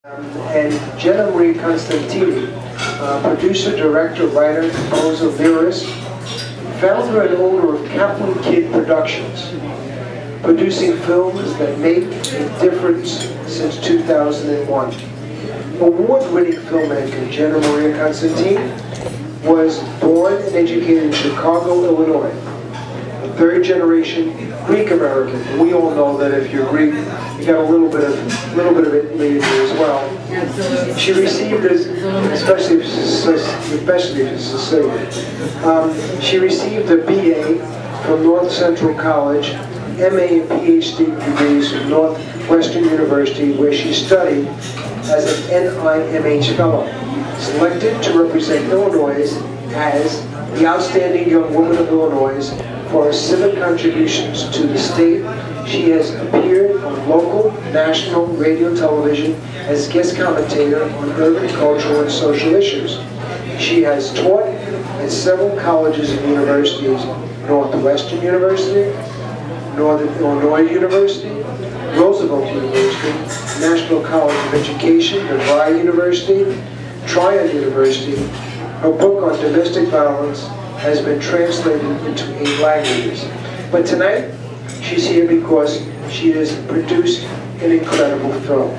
And Jenna Marie Constantini, producer, director, writer, composer, lyricist, founder and owner of Kaplan Kid Productions, producing films that make a difference since 2001. Award-winning filmmaker Jenna Marie Constantini was born and educated in Chicago, Illinois. A third-generation Greek American. We all know that if you're Greek, you got a little bit of Italy in you as well. Absolutely. She received, especially if you're Sicilian, she received a BA from North Central College, MA and PhD degrees from Northwestern University, where she studied as an NIMH Fellow, selected to represent Illinois as the Outstanding Young Woman of Illinois for her civic contributions to the state. She has appeared on local, national, radio, television as guest commentator on urban, cultural, and social issues. She has taught at several colleges and universities: Northwestern University, Northern Illinois University, Roosevelt University, National College of Education, DeVry University, Tryon University. Her book on domestic violence has been translated into 8 languages. But tonight, she's here because she has produced an incredible film.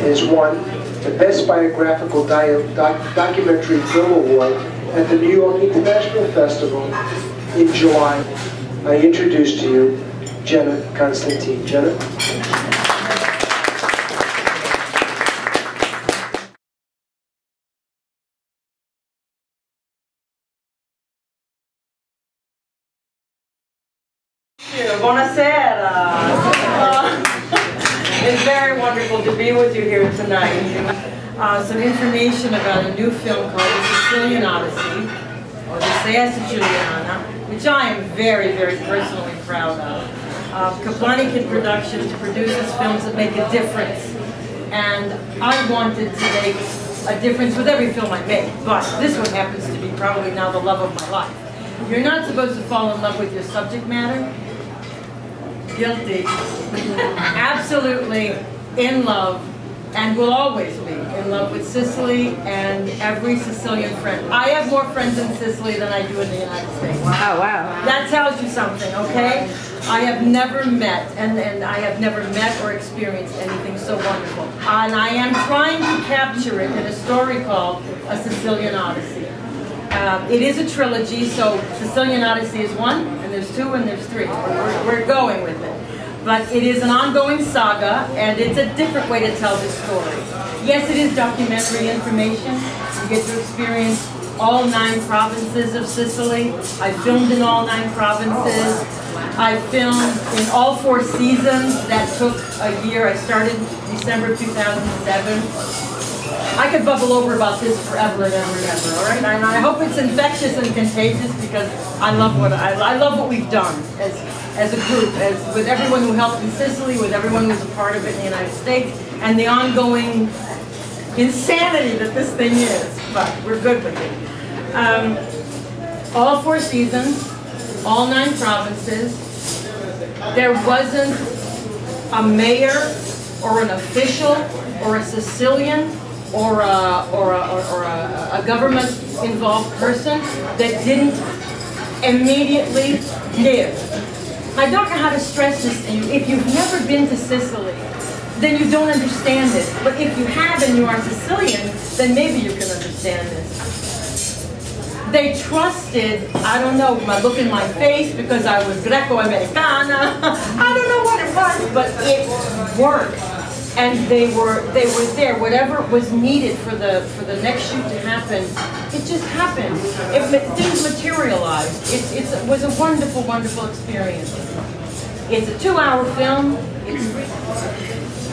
Has won the Best Biographical Documentary Film Award at the New York International Festival in July. I introduce to you Jenna Constantini. Jenna? Buonasera. It's very wonderful to be with you here tonight. Some information about a new film called The Sicilian Odyssey, or the Ciaa Siciliana, which I am very, very personally proud of. Kaplan Kid Productions produces films that make a difference, and I wanted to make a difference with every film I make, but this one happens to be probably now the love of my life. You're not supposed to fall in love with your subject matter. Guilty. Absolutely in love, and will always be in love with Sicily and every Sicilian friend. I have more friends in Sicily than I do in the United States. Wow, wow. That tells you something, okay? I have never met, and I have never met or experienced anything so wonderful. And I am trying to capture it in a story called A Sicilian Odyssey. It is a trilogy, so Sicilian Odyssey is 1, and there's 2, and there's 3. We're going with it. But it is an ongoing saga, and it's a different way to tell this story. Yes, it is documentary information. You get to experience all 9 provinces of Sicily. I filmed in all 9 provinces. I filmed in all 4 seasons. That took a year. I started December 2007. I could bubble over about this forever and ever and ever, all right? And I hope it's infectious and contagious, because I love what we've done as a group, with everyone who helped in Sicily, with everyone who's a part of it in the United States, and the ongoing insanity that this thing is. But we're good with it. All 4 seasons, all 9 provinces. There wasn't a mayor or an official or a Sicilian or a government-involved person that didn't immediately give. I don't know how to stress this to you. If you've never been to Sicily, then you don't understand it. But if you have and you are Sicilian, then maybe you can understand this. They trusted, I don't know, my look in my face because I was Greco-Americana. I don't know what it was, but it worked. And they were there. Whatever was needed for the next shoot to happen, it just happened. Things materialized. It was a wonderful, wonderful experience. It's a 2-hour film.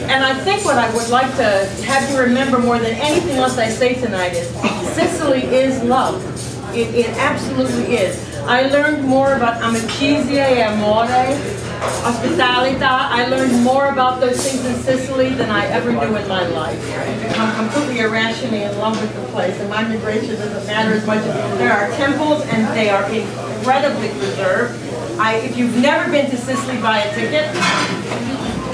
And I think what I would like to have you remember more than anything else I say tonight is Sicily is love. It absolutely is. I learned more about amicizia e amore, hospitalita. I learned more about those things in Sicily than I ever knew in my life. I'm completely irrationally in love with the place, and my migration doesn't matter as much. There are temples, and they are incredibly preserved. If you've never been to Sicily, buy a ticket.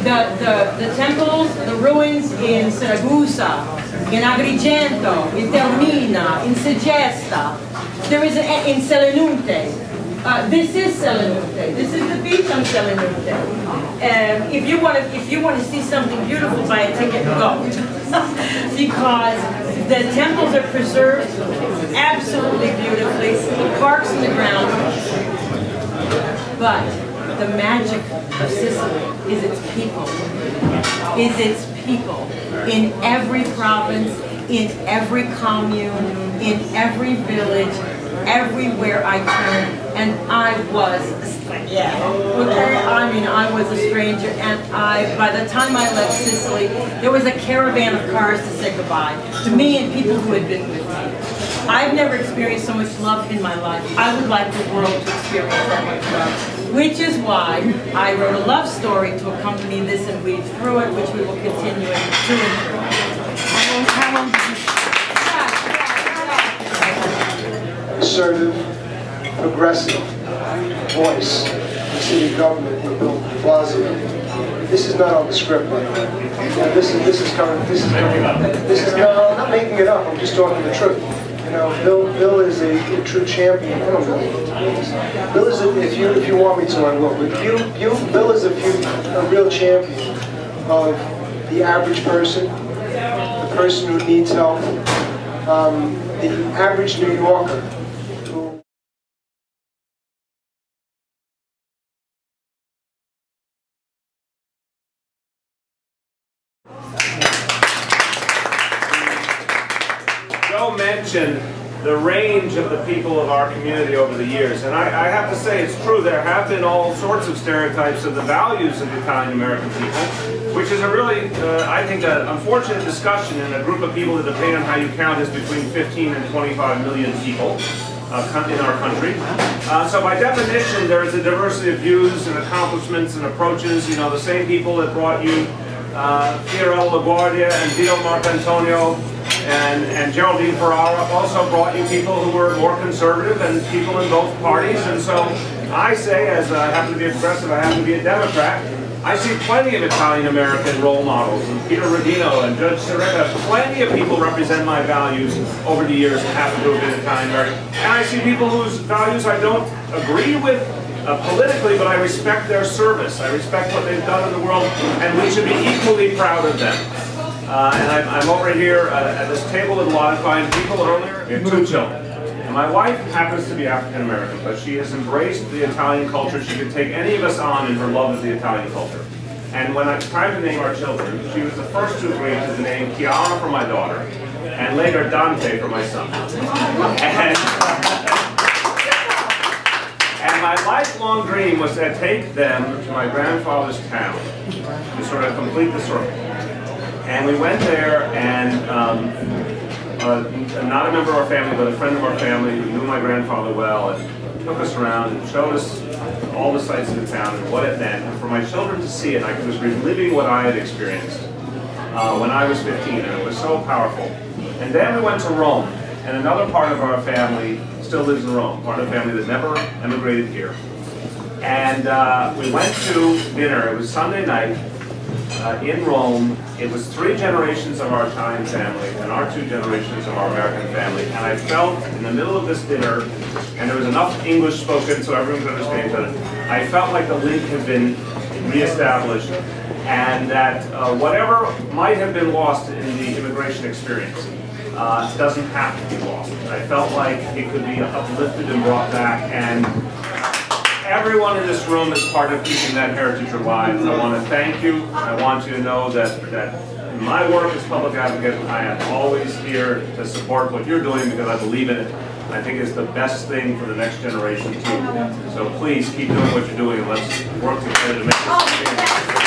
the temples, the ruins in Siragusa, in Agrigento, in Termina, in Segesta, there is in Selinunte. This is Selinunte. This is the beach on Selinunte. If you want to see something beautiful, buy a ticket and go, because the temples are preserved absolutely beautifully. The parks in the ground, but the magic of Sicily is its people. Is its people in every province, in every commune, in every village. Everywhere I turned, and I was, okay, I mean, I was a stranger, and by the time I left Sicily, there was a caravan of cars to say goodbye to me and people who had been with me. I've never experienced so much love in my life. I would like the world to experience that much love, which is why I wrote a love story to accompany this and weave through it, which we will continue to and through. Assertive, progressive voice in the city government in Bill de Blasio. This is not on the script, by the way. This is no, I'm not making it up. I'm just talking the truth. You know, Bill is a true champion. I don't know. Bill is if you want me to, I will. But Bill is a real champion of the average person, the person who needs help, the average New Yorker. Joe mentioned the range of the people of our community over the years, and I have to say it's true. There have been all sorts of stereotypes of the values of the Italian-American people, which is a really, I think, an unfortunate discussion in a group of people that, depending on how you count, is between 15 and 25 million people in our country. So by definition, there is a diversity of views and accomplishments and approaches. You know, the same people that brought you Fiorello LaGuardia and Vito Marcantonio and Geraldine Ferrara also brought you people who were more conservative and people in both parties. And so I say, as I happen to be a progressive, I happen to be a Democrat, I see plenty of Italian-American role models, and Peter Rodino and Judge Sirica. Plenty of people represent my values over the years and happen to have been Italian-American. And I see people whose values I don't agree with politically, but I respect their service. I respect what they've done in the world, and we should be equally proud of them. And I'm over here at this table with a lot of fine people earlier. We have 2 children. And my wife happens to be African American, but she has embraced the Italian culture. She could take any of us on in her love of the Italian culture. And when it's time to name our children, she was the first to agree to the name Chiara for my daughter, and later Dante for my son. And my lifelong dream was to take them to my grandfather's town to sort of complete the circle. And we went there, and not a member of our family, but a friend of our family who knew my grandfather well, and took us around and showed us all the sights of the town and what it meant. And for my children to see it, I was reliving what I had experienced when I was 15, and it was so powerful. And then we went to Rome, and another part of our family still lives in Rome, part of the family that never emigrated here. And we went to dinner. It was Sunday night. In Rome. It was 3 generations of our Italian family and our 2 generations of our American family. And I felt in the middle of this dinner, and there was enough English spoken so everyone could understand each other, I felt like the link had been reestablished, and that whatever might have been lost in the immigration experience doesn't have to be lost. I felt like it could be uplifted and brought back, and everyone in this room is part of keeping that heritage alive. I want to thank you. I want you to know that in my work as public advocate, I am always here to support what you're doing because I believe in it. I think it's the best thing for the next generation too. So please keep doing what you're doing, and let's work together to make this change.